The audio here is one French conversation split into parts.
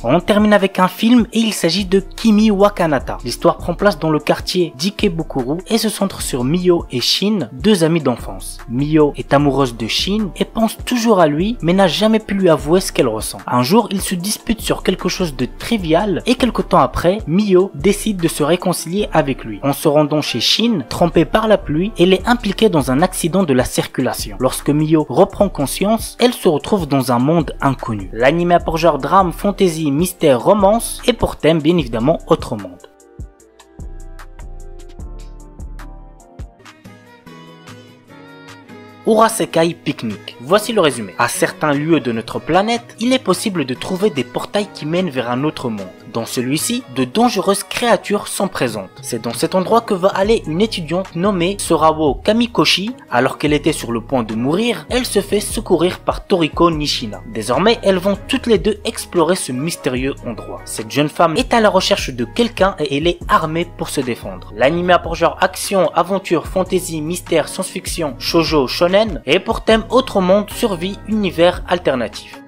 On termine avec un film et il s'agit de Kimi wa Kanata. L'histoire prend place dans le quartier d'Ikebukuro et se centre sur Mio et Shin, deux amis d'enfance. Mio est amoureuse de Shin et pense toujours à lui mais n'a jamais pu lui avouer ce qu'elle ressent. Un jour, ils se disputent sur quelque chose de trivial et quelque temps après, Mio décide de se réconcilier avec lui. En se rendant chez Shin, trempée par la pluie, elle est impliquée dans un accident de la circulation. Lorsque Mio reprend conscience, elle se retrouve dans un monde inconnu. L'anime a pour genre drame, fantasy, mystère, romance et pour thème bien évidemment Autre Monde. Urasekai Picnic. Voici le résumé. À certains lieux de notre planète, il est possible de trouver des portails qui mènent vers un autre monde. Dans celui-ci, de dangereuses créatures sont présentes. C'est dans cet endroit que va aller une étudiante nommée Sorawo Kamikoshi. Alors qu'elle était sur le point de mourir, elle se fait secourir par Toriko Nishina. Désormais, elles vont toutes les deux explorer ce mystérieux endroit. Cette jeune femme est à la recherche de quelqu'un et elle est armée pour se défendre. L'anime a pour genre action, aventure, fantasy, mystère, science-fiction, shoujo, shonen et pour thème Autre Monde, survie, univers alternatif.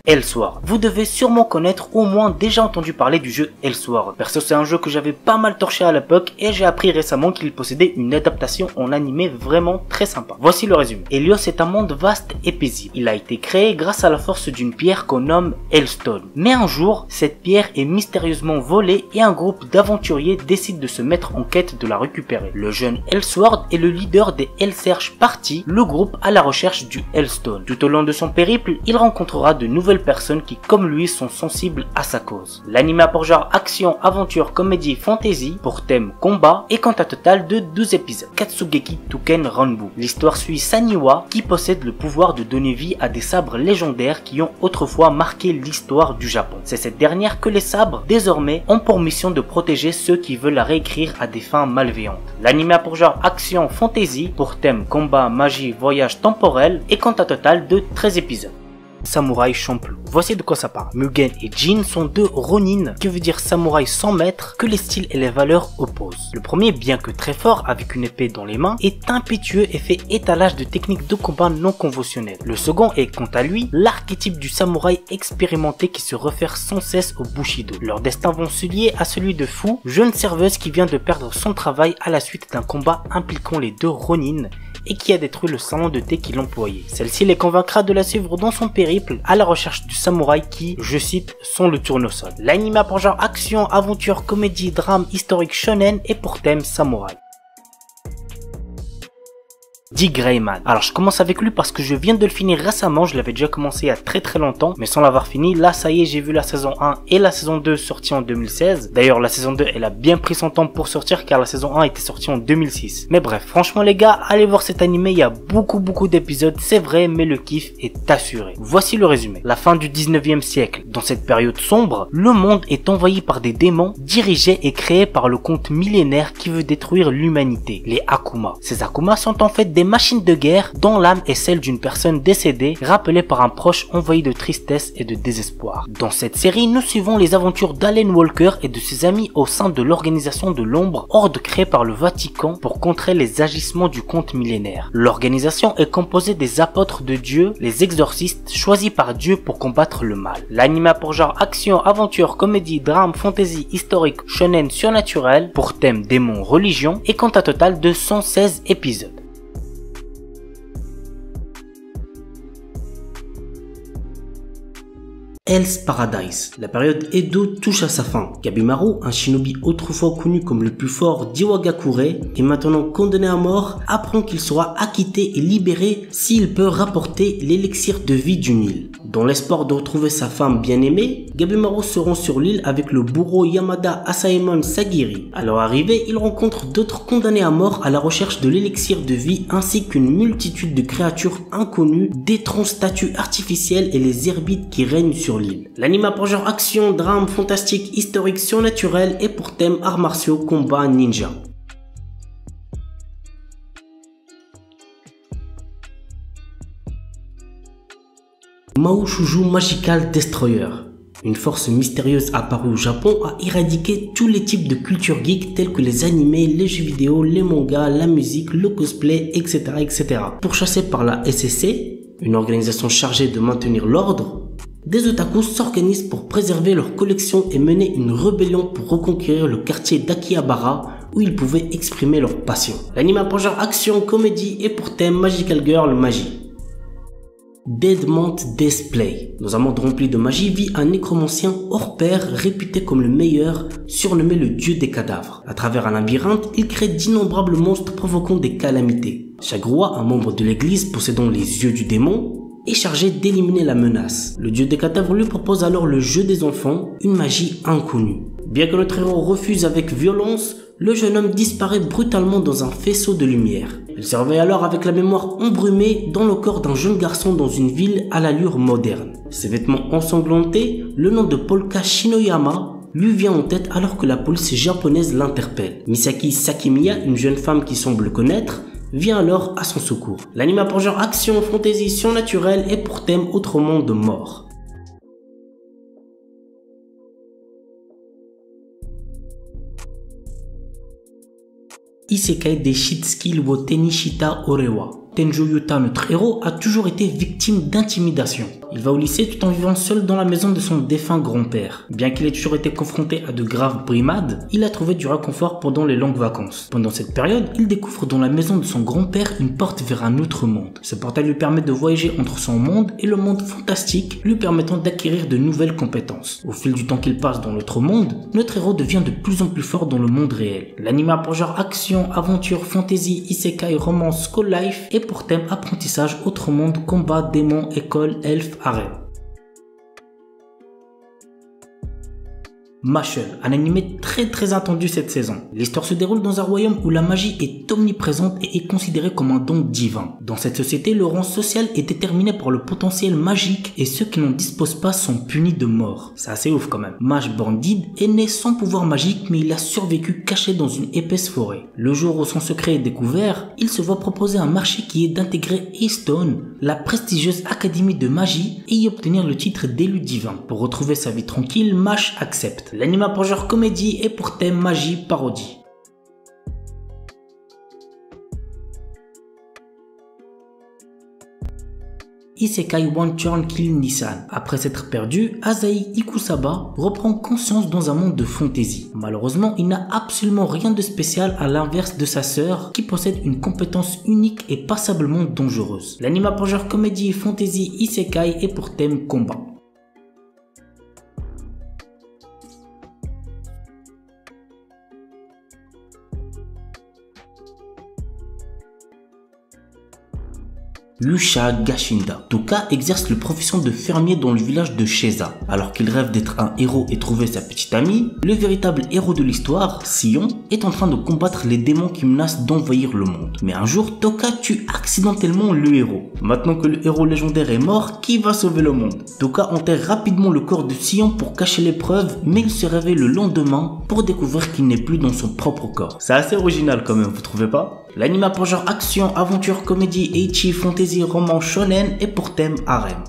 Elsword. Vous devez sûrement connaître au moins déjà entendu parler du jeu Elsword. Perso, c'est un jeu que j'avais pas mal torché à l'époque et j'ai appris récemment qu'il possédait une adaptation en animé vraiment très sympa. Voici le résumé. Helios est un monde vaste et paisible. Il a été créé grâce à la force d'une pierre qu'on nomme Hellstone. Mais un jour, cette pierre est mystérieusement volée et un groupe d'aventuriers décide de se mettre en quête de la récupérer. Le jeune Elsword est le leader des Hellsearch Party, le groupe à la recherche du Hellstone. Tout au long de son périple, il rencontrera de nouvelles personnes qui comme lui sont sensibles à sa cause. L'anime a pour genre action, aventure, comédie, fantasy, pour thème combat et compte un total de 12 épisodes. Katsugeki Touken Ranbu. L'histoire suit Saniwa qui possède le pouvoir de donner vie à des sabres légendaires qui ont autrefois marqué l'histoire du Japon. C'est cette dernière que les sabres désormais ont pour mission de protéger ceux qui veulent la réécrire à des fins malveillantes. L'anime a pour genre action, fantasy, pour thème combat, magie, voyage temporel et compte un total de 13 épisodes. Samouraï Champloo. Voici de quoi ça parle. Mugen et Jin sont deux Ronin, qui veut dire samouraï sans maître, que les styles et les valeurs opposent. Le premier, bien que très fort avec une épée dans les mains, est impétueux et fait étalage de techniques de combat non conventionnelles. Le second est, quant à lui, l'archétype du samouraï expérimenté qui se réfère sans cesse au Bushido. Leurs destins vont se lier à celui de Fu, jeune serveuse qui vient de perdre son travail à la suite d'un combat impliquant les deux Ronin et qui a détruit le salon de thé qu'il employait. Celle-ci les convaincra de la suivre dans son périple à la recherche du samouraï qui, je cite, sont le tournesol. L'anime a pour genre action, aventure, comédie, drame, historique, shonen et pour thème samouraï. Dick Grayman. Alors je commence avec lui parce que je viens de le finir récemment, je l'avais déjà commencé il y a très longtemps, mais sans l'avoir fini. Là ça y est, j'ai vu la saison 1 et la saison 2 sortie en 2016. D'ailleurs la saison 2 elle a bien pris son temps pour sortir car la saison 1 était sortie en 2006. Mais bref, franchement les gars, allez voir cet animé, il y a beaucoup d'épisodes, c'est vrai, mais le kiff est assuré. Voici le résumé. La fin du 19e siècle. Dans cette période sombre, le monde est envahi par des démons dirigés et créés par le conte millénaire qui veut détruire l'humanité, les Akuma. Ces Akuma sont en fait des machines de guerre dont l'âme est celle d'une personne décédée, rappelée par un proche envahi de tristesse et de désespoir. Dans cette série, nous suivons les aventures d'Alan Walker et de ses amis au sein de l'organisation de l'ombre, horde créée par le Vatican pour contrer les agissements du conte millénaire. L'organisation est composée des apôtres de Dieu, les exorcistes choisis par Dieu pour combattre le mal. L'anime a pour genre action, aventure, comédie, drame, fantasy, historique, shonen, surnaturel, pour thème démon, religion et compte un total de 116 épisodes. Hell's Paradise. La période Edo touche à sa fin. Gabimaru, un shinobi autrefois connu comme le plus fort d'Iwagakure et maintenant condamné à mort, apprend qu'il sera acquitté et libéré s'il peut rapporter l'élixir de vie d'une île. Dans l'espoir de retrouver sa femme bien-aimée, Gabimaru se rend sur l'île avec le bourreau Yamada Asaemon Sagiri. À leur arrivée, il rencontre d'autres condamnés à mort à la recherche de l'élixir de vie ainsi qu'une multitude de créatures inconnues, d'étranges statues artificielles et les herbites qui règnent sur l'île. L'anime a pour genre action, drame, fantastique, historique, surnaturel et pour thème arts martiaux, combat, ninja. Maoshuju Magical Destroyer. Une force mystérieuse apparue au Japon a éradiqué tous les types de culture geek tels que les animés, les jeux vidéo, les mangas, la musique, le cosplay, etc. etc. Pourchassés par la SSC, une organisation chargée de maintenir l'ordre, des otakus s'organisent pour préserver leur collection et mener une rébellion pour reconquérir le quartier d'Akihabara où ils pouvaient exprimer leur passion. L'anime pour genre action, comédie et pour thème Magical Girl Magie. Deadmont Display. Dans un monde rempli de magie vit un nécromancien hors pair réputé comme le meilleur, surnommé le dieu des cadavres. À travers un labyrinthe, il crée d'innombrables monstres provoquant des calamités. Chaque roi, un membre de l'église possédant les yeux du démon, est chargé d'éliminer la menace. Le dieu des cadavres lui propose alors le jeu des enfants, une magie inconnue. Bien que notre héros refuse avec violence, le jeune homme disparaît brutalement dans un faisceau de lumière. Il se réveille alors avec la mémoire embrumée dans le corps d'un jeune garçon dans une ville à l'allure moderne. Ses vêtements ensanglantés, le nom de Polka Shinoyama lui vient en tête alors que la police japonaise l'interpelle. Misaki Sakimiya, une jeune femme qui semble le connaître, vient alors à son secours. L'anime pour genre action, fantasy, surnaturel et pour thème autre monde mort. Isekai de Shitsuki wo Tenishita Orewa. Tenjo Yuta, notre héros, a toujours été victime d'intimidation. Il va au lycée tout en vivant seul dans la maison de son défunt grand-père. Bien qu'il ait toujours été confronté à de graves brimades, il a trouvé du réconfort pendant les longues vacances. Pendant cette période, il découvre dans la maison de son grand-père une porte vers un autre monde. Ce portail lui permet de voyager entre son monde et le monde fantastique, lui permettant d'acquérir de nouvelles compétences. Au fil du temps qu'il passe dans l'autre monde, notre héros devient de plus en plus fort dans le monde réel. L'anime pour genre action, aventure, fantasy, isekai, romance, school life et pour thème apprentissage, autre monde, combat, démons, école, elfes, harem. Mashle, un animé très attendu cette saison. L'histoire se déroule dans un royaume où la magie est omniprésente et est considérée comme un don divin. Dans cette société, le rang social est déterminé par le potentiel magique et ceux qui n'en disposent pas sont punis de mort. C'est assez ouf quand même. Mage Bandid est né sans pouvoir magique mais il a survécu caché dans une épaisse forêt. Le jour où son secret est découvert, il se voit proposer un marché qui est d'intégrer Eastone, la prestigieuse académie de magie, et y obtenir le titre d'élu divin. Pour retrouver sa vie tranquille, Mash accepte. L'anime pour genre comédie et pour thème magie parodie. Isekai One Turn Kill Nissan. Après s'être perdu, Asahi Ikusaba reprend conscience dans un monde de fantasy. Malheureusement, il n'a absolument rien de spécial à l'inverse de sa sœur qui possède une compétence unique et passablement dangereuse. L'anime pour genre comédie, fantasy, isekai et pour thème combat. Yusha Gashinda. Toka exerce la profession de fermier dans le village de Sheza. Alors qu'il rêve d'être un héros et trouver sa petite amie, le véritable héros de l'histoire, Sion, est en train de combattre les démons qui menacent d'envahir le monde. Mais un jour, Toka tue accidentellement le héros. Maintenant que le héros légendaire est mort, qui va sauver le monde? Toka enterre rapidement le corps de Sion pour cacher les preuves, mais il se réveille le lendemain pour découvrir qu'il n'est plus dans son propre corps. C'est assez original quand même, vous trouvez pas? L'anime pour genre action, aventure, comédie, ecchi, fantasy, roman, shonen et pour thème harem.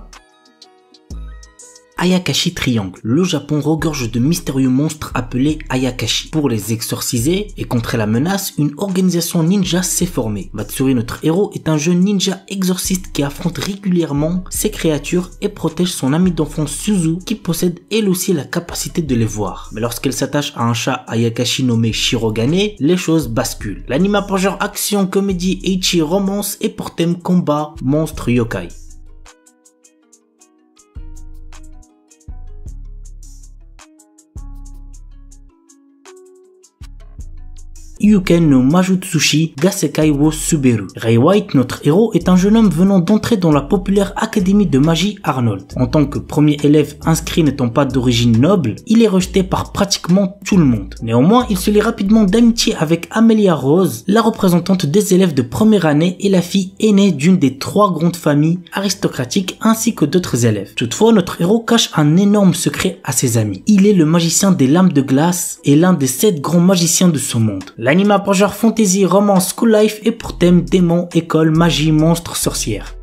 Ayakashi Triangle. Le Japon regorge de mystérieux monstres appelés Ayakashi. Pour les exorciser et contrer la menace, une organisation ninja s'est formée. Matsuri, notre héros, est un jeune ninja exorciste qui affronte régulièrement ces créatures et protège son ami d'enfance Suzu qui possède elle aussi la capacité de les voir. Mais lorsqu'elle s'attache à un chat Ayakashi nommé Shirogane, les choses basculent. L'anime pour genre action, comédie, ecchi, romance et pour thème combat, monstre, yokai. Yuken no Majutsushi Gasekai wo Suberu. Ray White, notre héros, est un jeune homme venant d'entrer dans la populaire académie de magie Arnold. En tant que premier élève inscrit n'étant pas d'origine noble, il est rejeté par pratiquement tout le monde. Néanmoins, il se lie rapidement d'amitié avec Amelia Rose, la représentante des élèves de première année et la fille aînée d'une des 3 grandes familles aristocratiques ainsi que d'autres élèves. Toutefois, notre héros cache un énorme secret à ses amis. Il est le magicien des lames de glace et l'un des 7 grands magiciens de son monde. L'anime pour genre fantasy, romance, school life et pour thème démons, école, magie, monstres, sorcières.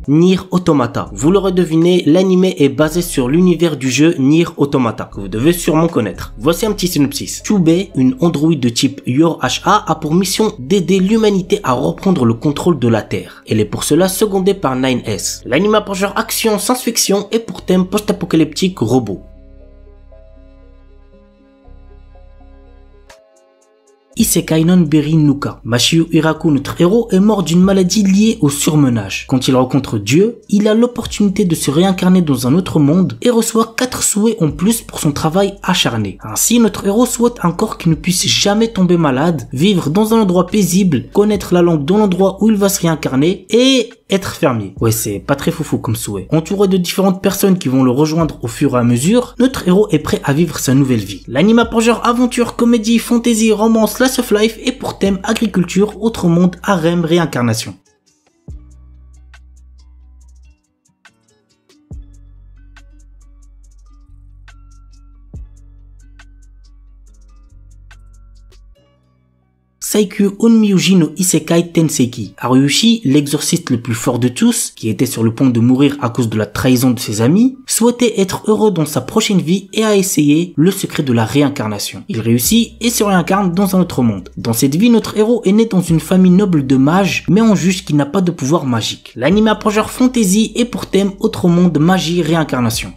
Nier Automata. Vous l'aurez deviné, l'anime est basé sur l'univers du jeu Nier Automata, que vous devez sûrement connaître. Voici un petit synopsis. Chubei, une androïde de type YOR-HA, a pour mission d'aider l'humanité à reprendre le contrôle de la Terre. Elle est pour cela secondée par 9S. L'anime a pour genre action science-fiction et pour thème post-apocalyptique robot. Isekai non Beri Nuka. Mashiu Hiraku, notre héros, est mort d'une maladie liée au surmenage. Quand il rencontre Dieu, il a l'opportunité de se réincarner dans un autre monde et reçoit 4 souhaits en plus pour son travail acharné. Ainsi, notre héros souhaite un corps qui ne puisse jamais tomber malade, vivre dans un endroit paisible, connaître la langue dans l'endroit où il va se réincarner et être fermier. Ouais, c'est pas très foufou comme souhait. Entouré de différentes personnes qui vont le rejoindre au fur et à mesure, notre héros est prêt à vivre sa nouvelle vie. L'anime a pour genre aventure, comédie, fantasy, romance, slice of life et pour thème agriculture, autre monde, harem, réincarnation. Saikyu Onmyuji no Isekai Tenseiki. Haruyushi, l'exorciste le plus fort de tous, qui était sur le point de mourir à cause de la trahison de ses amis, souhaitait être heureux dans sa prochaine vie et a essayé le secret de la réincarnation. Il réussit et se réincarne dans un autre monde. Dans cette vie, notre héros est né dans une famille noble de mages, mais en juge qui n'a pas de pouvoir magique. L'anime a pour genre fantasy et pour thème autre monde, magie, réincarnation.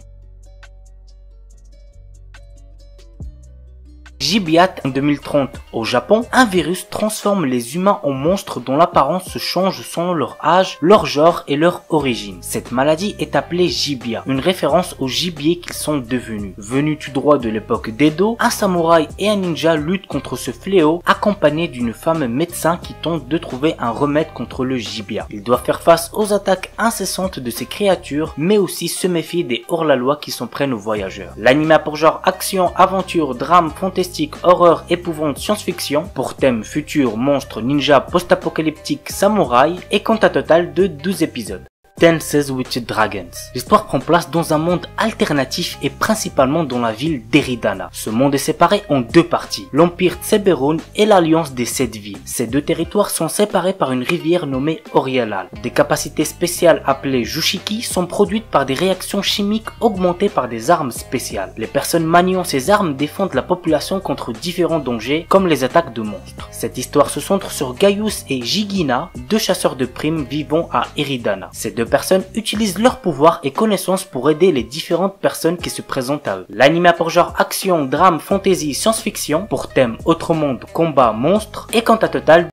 Gibiat en 2030. Au Japon, un virus transforme les humains en monstres dont l'apparence se change selon leur âge, leur genre et leur origine. Cette maladie est appelée Gibia, une référence aux gibiers qu'ils sont devenus. Venus tout droit de l'époque d'Edo, un samouraï et un ninja luttent contre ce fléau, accompagnés d'une femme médecin qui tente de trouver un remède contre le Gibia. Ils doivent faire face aux attaques incessantes de ces créatures, mais aussi se méfier des hors-la-loi qui s'en prennent aux voyageurs. L'anime a pour genre action, aventure, drame, fantastique, horreur, épouvante, science-fiction, pour thème futur, monstre, ninja, post-apocalyptique, samouraï, et compte à total de 12 épisodes. Dances with Dragons. L'histoire prend place dans un monde alternatif et principalement dans la ville d'Eridana. Ce monde est séparé en deux parties, l'Empire Tseberun et l'Alliance des 7 villes. Ces deux territoires sont séparés par une rivière nommée Orielal. Des capacités spéciales appelées Jushiki sont produites par des réactions chimiques augmentées par des armes spéciales. Les personnes maniant ces armes défendent la population contre différents dangers comme les attaques de monstres. Cette histoire se centre sur Gaius et Jigina, deux chasseurs de primes vivant à Eridana. Ces deux personnes utilisent leur pouvoir et connaissances pour aider les différentes personnes qui se présentent à eux. L'anime a pour genre action, drame, fantasy, science-fiction, pour thème autre monde, combat, monstre, et quant à total